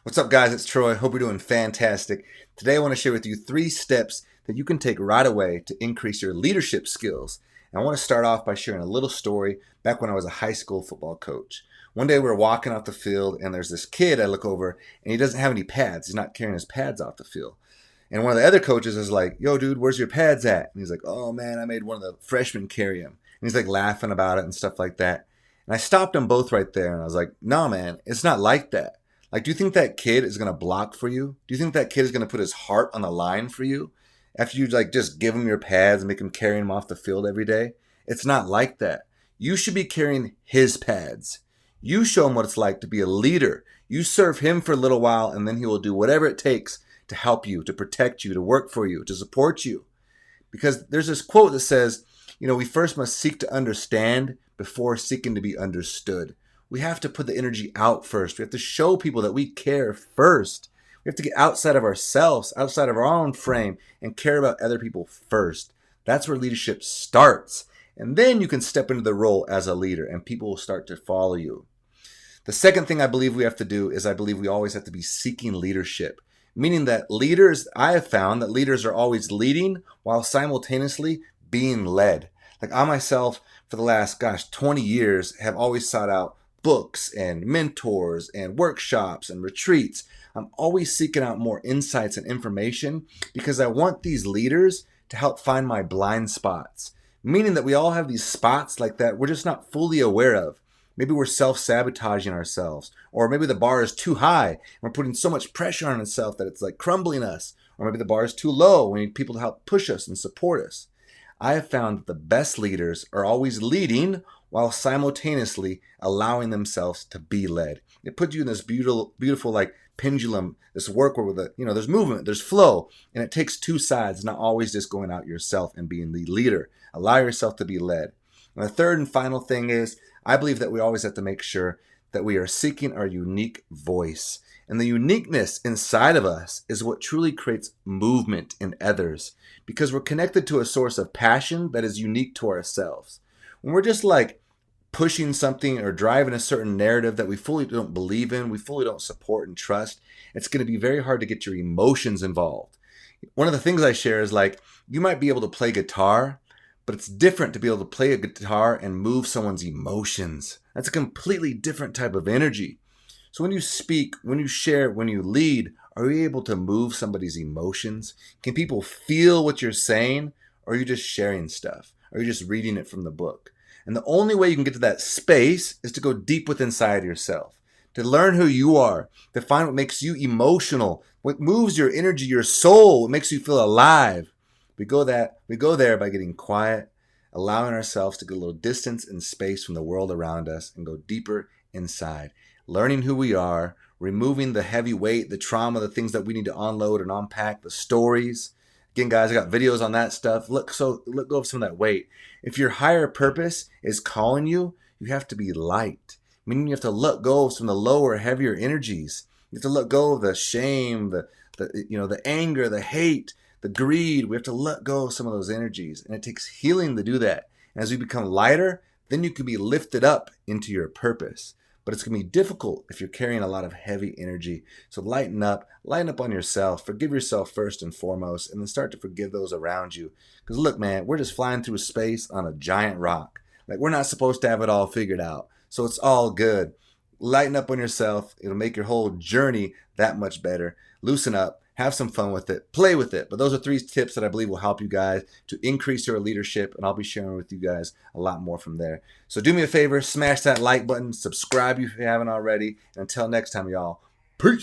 What's up, guys? It's Troy. Hope you're doing fantastic. Today, I want to share with you 3 steps that you can take right away to increase your leadership skills. And I want to start off by sharing a little story back when I was a high school football coach. One day, we were walking off the field, and there's this kid I look over, and he doesn't have any pads. He's not carrying his pads off the field. And one of the other coaches is like, "Yo, dude, where's your pads at?" And he's like, "Oh, man, I made one of the freshmen carry him." And he's like laughing about it and stuff like that. And I stopped them both right there, and I was like, "No, man, it's not like that. Like, do you think that kid is going to block for you? Do you think that kid is going to put his heart on the line for you after you just give him your pads and make him carry him off the field every day? It's not like that. You should be carrying his pads. You show him what it's like to be a leader. You serve him for a little while, and then he will do whatever it takes to help you, to protect you, to work for you, to support you." Because there's this quote that says, we first must seek to understand before seeking to be understood. We have to put the energy out first. We have to show people that we care first. We have to get outside of ourselves, outside of our own frame, and care about other people first. That's where leadership starts. And then you can step into the role as a leader, and people will start to follow you. The second thing I believe we have to do is I believe we always have to be seeking leadership. Meaning that I have found that leaders are always leading while simultaneously being led. Like I myself, for the last, 20 years, have always sought out books and mentors and workshops and retreats. I'm always seeking out more insights and information because I want these leaders to help find my blind spots. Meaning that we all have these spots like that we're just not fully aware of. Maybe we're self-sabotaging ourselves, or maybe the bar is too high and we're putting so much pressure on ourselves that it's like crumbling us, or maybe the bar is too low. We need people to help push us and support us. I have found that the best leaders are always leading while simultaneously allowing themselves to be led. It puts you in this beautiful like pendulum, this work where there's movement, there's flow, and it takes two sides, not always just going out yourself and being the leader. Allow yourself to be led. And the third and final thing is, I believe that we always have to make sure that we are seeking our unique voice. And the uniqueness inside of us is what truly creates movement in others, because we're connected to a source of passion that is unique to ourselves. When we're just like pushing something or driving a certain narrative that we fully don't believe in, we fully don't support and trust, it's going to be very hard to get your emotions involved. One of the things I share is like, you might be able to play guitar, but it's different to be able to play a guitar and move someone's emotions. That's a completely different type of energy. So when you speak, when you share, when you lead, are you able to move somebody's emotions? Can people feel what you're saying? Or are you just sharing stuff? Or are you just reading it from the book? And the only way you can get to that space is to go deep within inside yourself, to learn who you are, to find what makes you emotional, what moves your energy, your soul, what makes you feel alive. We go there by getting quiet, allowing ourselves to get a little distance and space from the world around us and go deeper inside, learning who we are, removing the heavy weight, the trauma, the things that we need to unload and unpack, the stories. Again, guys, I got videos on that stuff. Let go of some of that weight. If your higher purpose is calling you, you have to be light, meaning you have to let go of some of the lower, heavier energies. You have to let go of the shame, the anger, the hate, the greed. We have to let go of some of those energies, and it takes healing to do that. And as we become lighter, then you can be lifted up into your purpose. But it's going to be difficult if you're carrying a lot of heavy energy. So lighten up on yourself, forgive yourself first and foremost, and then start to forgive those around you. Because look, man, we're just flying through space on a giant rock. Like, we're not supposed to have it all figured out. So it's all good. Lighten up on yourself. It'll make your whole journey that much better. Loosen up. Have some fun with it. Play with it. But those are 3 tips that I believe will help you guys to increase your leadership. And I'll be sharing with you guys a lot more from there. So do me a favor, smash that like button, subscribe if you haven't already. And until next time, y'all, peace.